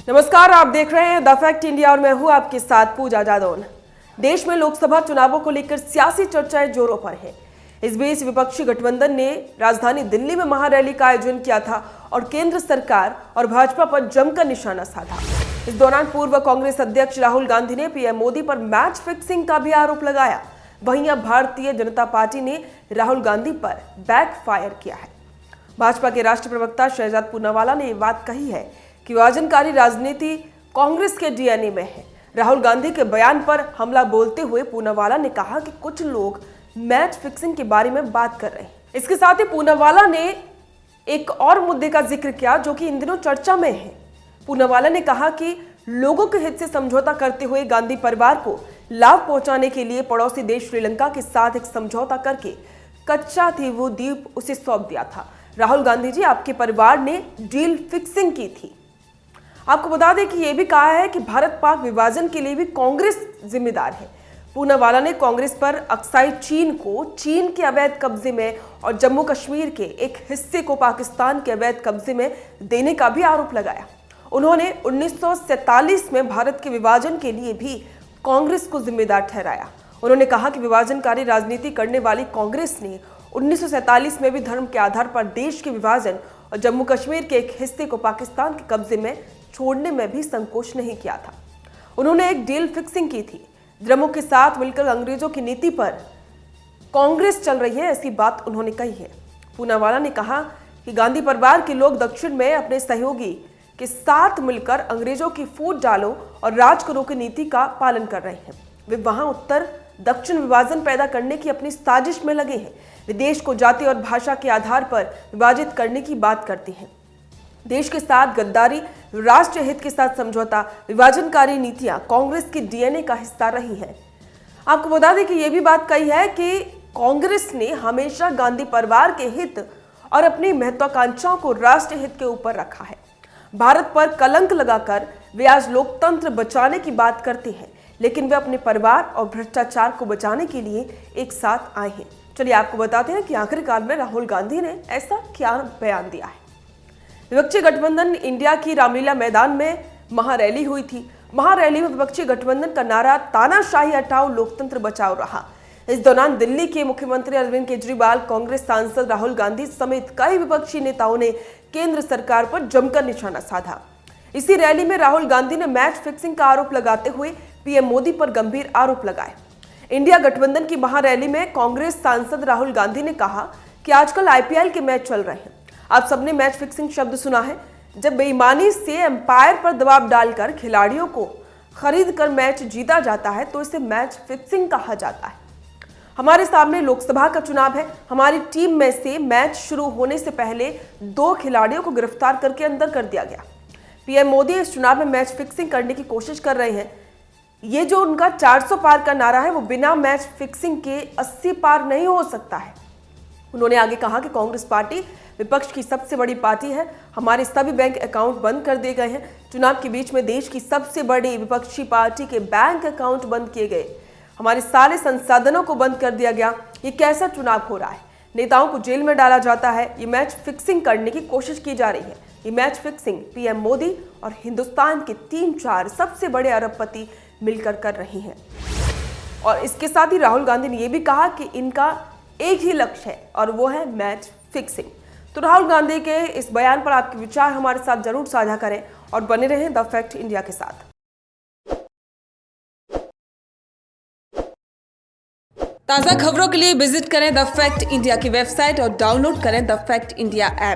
नमस्कार, आप देख रहे हैं द फैक्ट इंडिया और मैं हूं आपके साथ पूजा जादौन। देश में लोकसभा चुनावों को लेकर सियासी चर्चाएं जोरों पर हैं। इस बीच विपक्षी गठबंधन ने राजधानी दिल्ली में महारैली का आयोजन किया था और केंद्र सरकार और भाजपा पर जमकर निशाना साधा। इस दौरान पूर्व कांग्रेस अध्यक्ष राहुल गांधी ने पीएम मोदी पर मैच फिक्सिंग का भी आरोप लगाया। वहीं अब भारतीय जनता पार्टी ने राहुल गांधी पर बैकफायर किया है। भाजपा के राष्ट्रीय प्रवक्ता शहजाद पूनावाला ने ये बात कही है कि विभाजनकारी राजनीति कांग्रेस के डीएनए में है। राहुल गांधी के बयान पर हमला बोलते हुए पूनावाला ने कहा कि कुछ लोग मैच फिक्सिंग के बारे में बात कर रहे हैं। इसके साथ ही पूनावाला ने एक और मुद्दे का जिक्र किया जो कि इन दिनों चर्चा में है। पूनावाला ने कहा कि लोगों के हित से समझौता करते हुए गांधी परिवार को लाभ पहुंचाने के लिए पड़ोसी देश श्रीलंका के साथ एक समझौता करके कच्चा थी वो द्वीप उसे सौंप दिया था। राहुल गांधी जी, आपके परिवार ने डील फिक्सिंग की थी। आपको बता दें कि यह भी कहा है कि भारत पाक विभाजन के लिए भी कांग्रेस जिम्मेदार है। पूनावाला ने कांग्रेस पर अक्साई चीन को चीन के अवैध कब्जे में और जम्मू कश्मीर के एक हिस्से को पाकिस्तान के अवैध कब्जे में देने का भी आरोप लगाया। उन्होंने 1947 में भारत के विभाजन के लिए भी कांग्रेस को जिम्मेदार ठहराया। उन्होंने कहा कि विभाजनकारी राजनीति करने वाली कांग्रेस ने 1947 में भी धर्म के आधार पर देश के विभाजन और जम्मू कश्मीर के एक हिस्से को पाकिस्तान के कब्जे में छोड़ने में भी संकोच नहीं किया था। उन्होंने एक डील फिक्सिंग की थी। द्रमुक के साथ मिलकर अंग्रेजों की नीति पर कांग्रेस चल रही है, ऐसी बात उन्होंने कही है। पूनावाला ने कहा कि गांधी परिवार के लोग दक्षिण में अपने सहयोगी के साथ मिलकर अंग्रेजों की फूट डालो और राज करो की नीति का पालन कर रहे हैं। वे वहां उत्तर दक्षिण विभाजन पैदा करने की अपनी साजिश में लगे हैं। वे देश को जाति और भाषा के आधार पर विभाजित करने की बात करते हैं। देश के साथ गद्दारी, राष्ट्रीय हित के साथ समझौता, विभाजनकारी नीतियां कांग्रेस की डीएनए का हिस्सा रही हैं। आपको बता दें कि यह भी बात कही है कि कांग्रेस ने हमेशा गांधी परिवार के हित और अपनी महत्वाकांक्षाओं को राष्ट्रीय हित के ऊपर रखा है। भारत पर कलंक लगाकर वे आज लोकतंत्र बचाने की बात करते हैं, लेकिन वे अपने परिवार और भ्रष्टाचार को बचाने के लिए एक साथ आए हैं। चलिए आपको बताते हैं कि आखिरकार में राहुल गांधी ने ऐसा क्या बयान दिया है। विपक्षी गठबंधन इंडिया की रामलीला मैदान में महारैली हुई थी। महारैली में विपक्षी गठबंधन का नारा तानाशाही हटाओ, लोकतंत्र बचाओ रहा। इस दौरान दिल्ली के मुख्यमंत्री अरविंद केजरीवाल, कांग्रेस सांसद राहुल गांधी समेत कई विपक्षी नेताओं ने केंद्र सरकार पर जमकर निशाना साधा। इसी रैली में राहुल गांधी ने मैच फिक्सिंग का आरोप लगाते हुए पीएम मोदी पर गंभीर आरोप लगाए। इंडिया गठबंधन की महारैली में कांग्रेस सांसद राहुल गांधी ने कहा कि आजकल आईपीएल के मैच चल रहे हैं। आप सबने मैच फिक्सिंग शब्द सुना है। जब बेईमानी से एम्पायर पर दबाव डालकर खिलाड़ियों को खरीद कर मैच जीता जाता है तो इसे मैच फिक्सिंग कहा जाता है। हमारे सामने लोकसभा का चुनाव है। हमारी टीम में से मैच शुरू होने से पहले 2 खिलाड़ियों को गिरफ्तार करके अंदर कर दिया गया। पीएम मोदी इस चुनाव में मैच फिक्सिंग करने की कोशिश कर रहे हैं। ये जो उनका 400 पार का नारा है वो बिना मैच फिक्सिंग के 80 पार नहीं हो सकता है। उन्होंने आगे कहा कि कांग्रेस पार्टी विपक्ष की सबसे बड़ी पार्टी है। हमारे सभी बैंक अकाउंट बंद कर दिए गए हैं। चुनाव के बीच में देश की सबसे बड़ी विपक्षी पार्टी के बैंक अकाउंट बंद किए गए। हमारे सारे संसाधनों को बंद कर दिया गया। ये कैसा चुनाव हो रहा है? नेताओं को जेल में डाला जाता है। ये मैच फिक्सिंग करने की कोशिश की जा रही है। ये मैच फिक्सिंग पीएम मोदी और हिंदुस्तान के 3-4 सबसे बड़े अरबपति मिलकर कर रही हैं। और इसके साथ ही राहुल गांधी ने यह भी कहा कि इनका एक ही लक्ष्य है और वो है मैच फिक्सिंग। तो राहुल गांधी के इस बयान पर आपके विचार हमारे साथ जरूर साझा करें और बने रहें द फैक्ट इंडिया के साथ। ताज़ा खबरों के लिए विजिट करें द फैक्ट इंडिया की वेबसाइट और डाउनलोड करें द फैक्ट इंडिया ऐप।